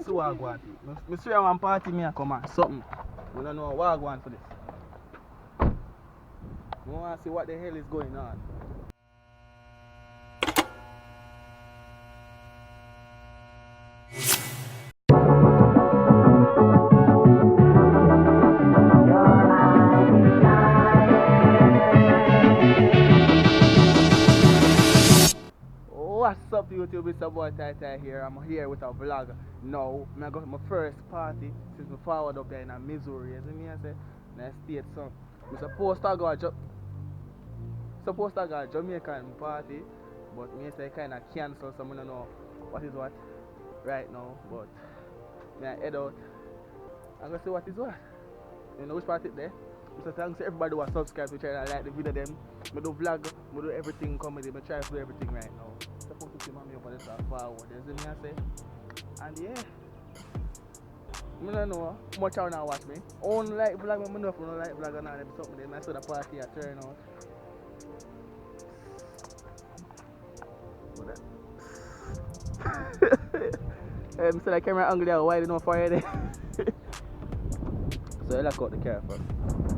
So what I go on to? I see one party me come on, something. We don't know what I go on for this. We want to see what the hell is going on. What's up YouTube, it's your boy Tyrekevlogs here. I'm here with a vlog now. I got my first party since I forward up there in Missouri. You see me? I say, I state so. I'm supposed to go a Jamaican party, but me say kind of cancel, so I don't know what is what right now. But I head out. I'm gonna see what is what. You know which party there? So thanks to everybody who has subscribed to channel, like the video them. I do vlog, I do everything comedy, I try to do everything right now. Supposed to see mommy up on the top forward, you see me I say? And yeah. I don't know much how now watch me. Only like vlog, I know if I don't like vlog and all them something then I saw the party at turn out. I'm still the camera angle there wide enough for you there. So I lock out the car first.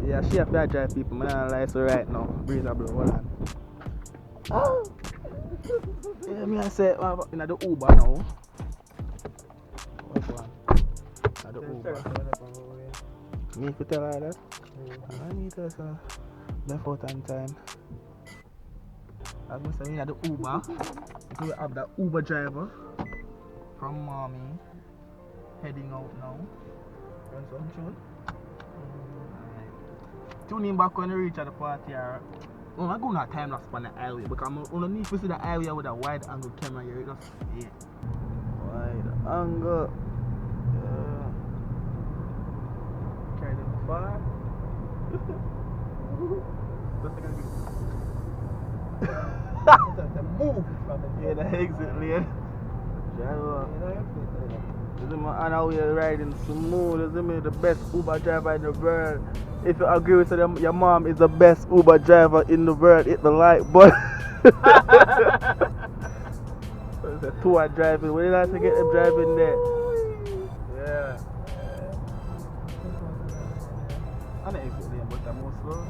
Yeah, she have to drive people, I don't like so right now. Breeze a blow, hold on. Oh! Yeah, me I say, in the Uber now. Which one? In the Uber. Me if you tell her that? I need to say, left out on time. As I say, in the Uber. We have the Uber driver from mommy heading out now. Run some tune. Tune in back when you reach at the party. I'm going to time lapse on the highway because I need to see the highway with a wide angle camera here. Just, yeah. Wide angle. Carry them far. That's a move from it. Yeah, the exit lane. Driver. And now we're riding smooth. The best Uber driver in the world. If you agree with them, your mom is the best Uber driver in the world. Hit the like button. It's a tour driving. We like to get them driving there. Yeah. I know exit lane, but I'm more slow.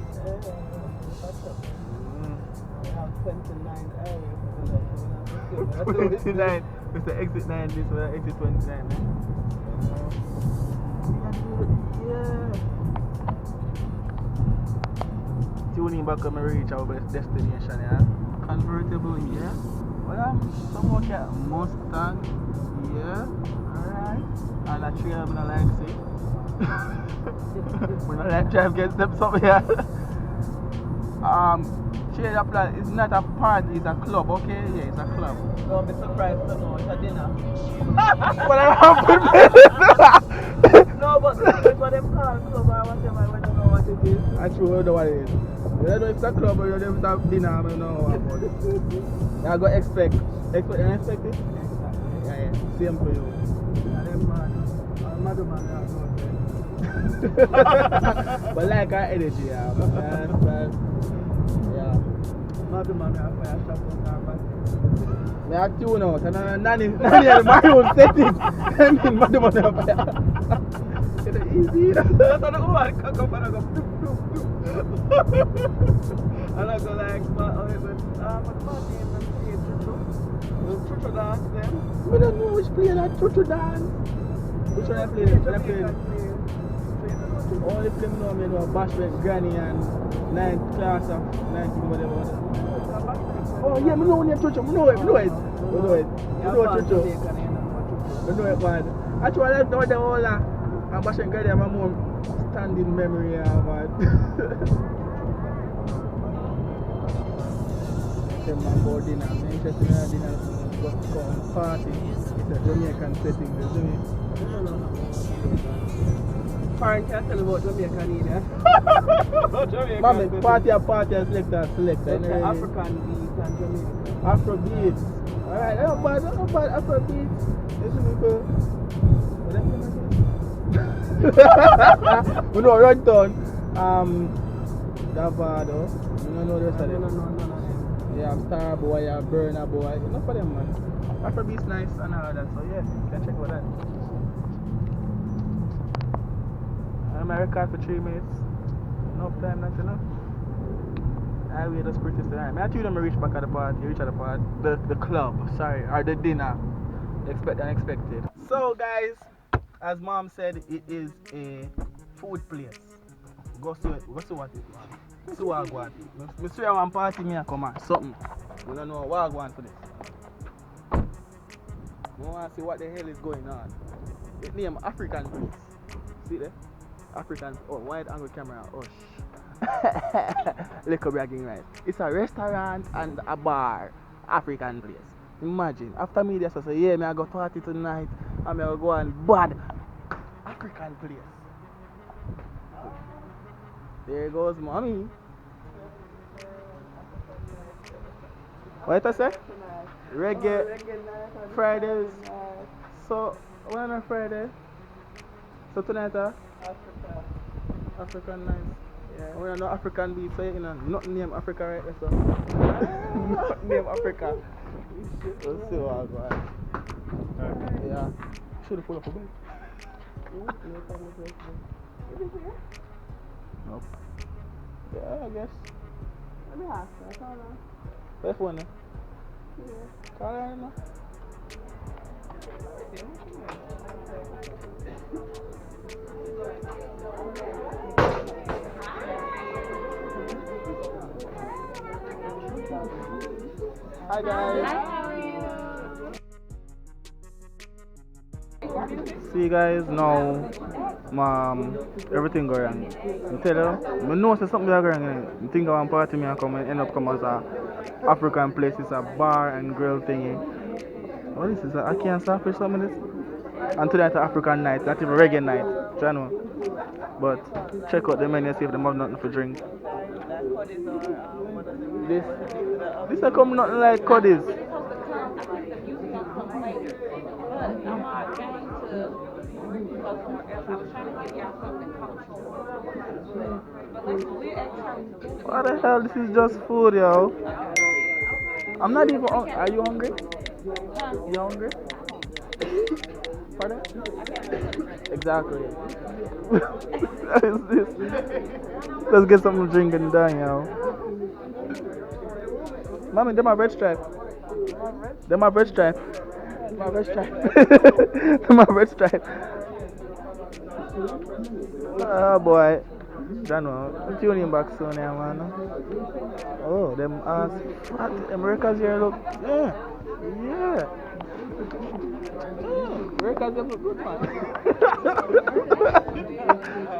We have 29 areas. 29. It's the exit 9. This one, exit 29. Yeah. Tuning back when I reach our best destination, yeah. Convertible, yeah. Well, somewhat cat Mustang, yeah. Alright. And a tree I'm not like see. We don't like drive against them something, yeah. Shade of plan, it's not a party, it's a club, okay? Yeah, it's a club. Don't be surprised to know it's a dinner. But I have No, but it's what them call club or whatever, I don't know what it is. I true, I don't know what it is. You don't know if it's a club or you don't know if it's a dinner, I don't know what about it. I go expect. Expect it? Exactly. Yeah. Same for you. And them man, mad man, But like our energy, yeah. Yeah. mad man, I shop on our party. I tune out and nanny my own settings. I mean, mad man, it's easy. That's how I go and cock up and I go doop doop doop. And I go like, my party in the street, chuchu dance them. We don't know which play that chuchu dance. Which one I play? Only play me know Bash with Granny and 9th class of 19 whatever. Oh yeah, I know when you're chuchu, I know it. I know chuchu. I know it, man. Actually, I left out the whole and Bash and Granny have a more standing memory of it. Man go dinner, I'm interested in a dinner, but come party, it's a Jamaican setting, you see me? Foreign can't tell me about Jamaican either. Mama, party and selector. African beats and Jamaican. Afro beats. Alright, not bad Afro beats. You see me go? We know Runtown, Davado, you don't know the rest of them. No. Yeah, Star Boy, Burner Boy, enough for them, man. Afro beats nice and all that, so yeah, you can check out that. my record for 3 minutes. Enough time, not enough. I wait just pretty still. I told them I reach back at the party, reach at the party, the club, sorry, or the dinner. Expect the unexpected. So guys, as mom said, it is a food place. Go see it, go see what it is. See what I want. I see one party me and come on, something. We don't know what I want for this. We want to see what the hell is going on. It name African place. See there? African, oh, wide angle camera, oh little bragging right. It's a restaurant and a bar, African place. Imagine, after me this I say, yeah, me I go party tonight and me I go on bad African place. There goes mommy. What I say? Reggae Fridays. So when on Friday? So tonight African night. Yeah. We know African beat, so you know, not name Africa right there, so. Not name Africa. We'll see what I got. Yeah. Should have pulled up a bit. Nope. Yeah, I guess. Let me ask you, I don't know. Where's one? Yeah. Call her now. Hi guys. Hi, how are you? See you guys now. Everything go wrong. I tell you, I know say something go wrong. I think I want party me and come and end up come as a African place. It's a bar and grill thingy. What is this? I can't stop for some of this. And tonight African night, not even reggae night. Do you know? But check out the menu see if they have nothing for drink. This a come nothing like coddies. What the hell? This is just food, yo. I'm not even. Are you hungry? You hungry? Pardon? Exactly. What is this? Let's get something to drink and done, yo. Mommy, they're my red stripe. They're my red stripe. My red stripe. They're my red stripe. Oh boy. Jano, I'm tuning back soon, yeah, man. Oh, them ass. What? America's here look. Yeah. Yeah. America's them look good, man.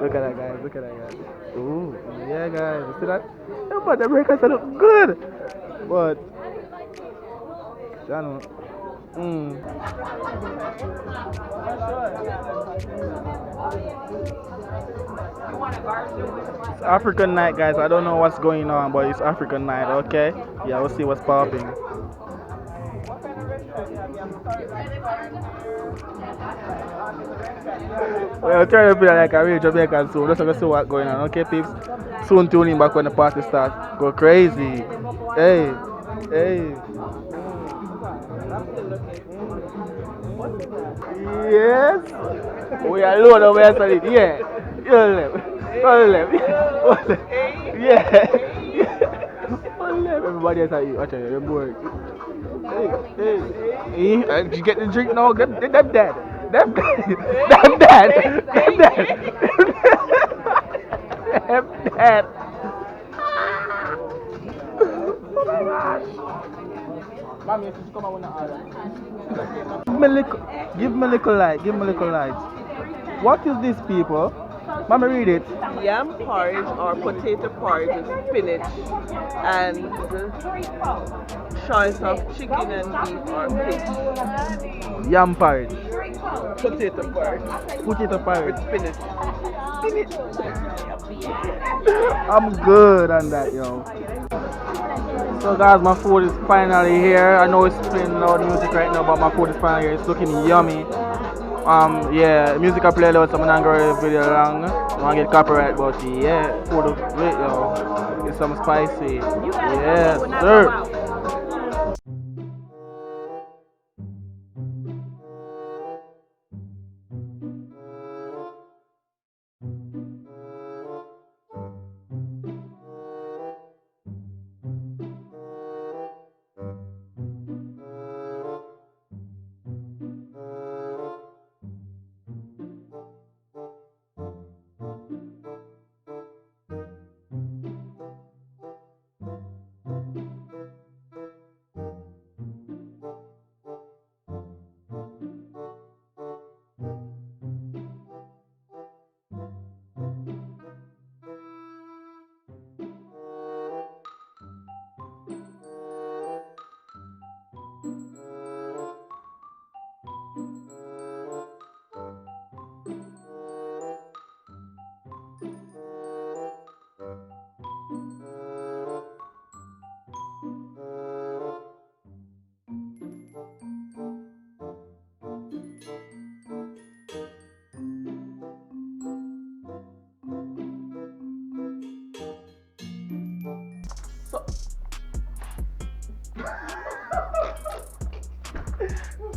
Look at that, guys. Look at that, guys. Ooh, yeah, guys. See that? Yeah, but the Americans look good. But, Jano. It's African night, guys. I don't know what's going on, but it's African night, okay? Yeah, we'll see what's popping. Well, trying to feel like a real Jamaican soon. Let's see what's going on, okay, peeps? Soon tune in back when the party starts. Go crazy. Hey, hey. Yes. We are low now, we are solid. Yeah. One left. One left. One left. Yeah. One left. Everybody else are you. Watch out, you're bored. Hey, hey. Did you get the drink now? Them dead. Them dead. Them dead. Them dead. Them dead. Oh my gosh. Mommy, if you come out with an order. Give me a little light. Give me a little light. What is this, people? Mommy, read it. Yam porridge or potato porridge with spinach and choice of chicken and beef or fish. Yam porridge. Potato porridge Potato porridge. with spinach. I'm good on that, yo. So guys, my food is finally here. I know it's playing loud music right now, but my food is finally here. It's looking yummy. Yeah, music I play loud, so I'm not gonna video long. I want to get copyright, but yeah, food looks great, yo. It's some spicy. Yes, sir.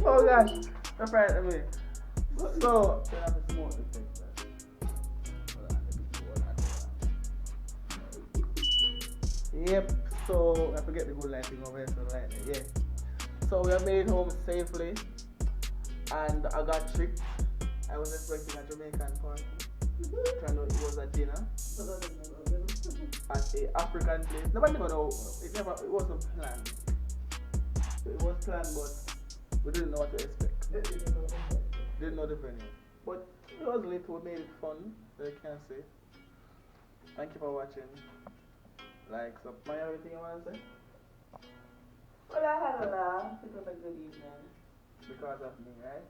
Oh gosh, that's right. I mean, so They have a small effect, man. yep. So I forget the good lighting over here. So right there, yeah. So we have made it home safely, and I got tricked. I was expecting a Jamaican party. Turned out it was a dinner at a African place. Nobody never know. It wasn't planned. It was planned, but we didn't know what to expect. Didn't know the venue. But it was lit. We made it fun. I can say. Thank you for watching. Like, so, Maya, everything you want to say? Well, I had a laugh. It was a good evening. Because of me, right?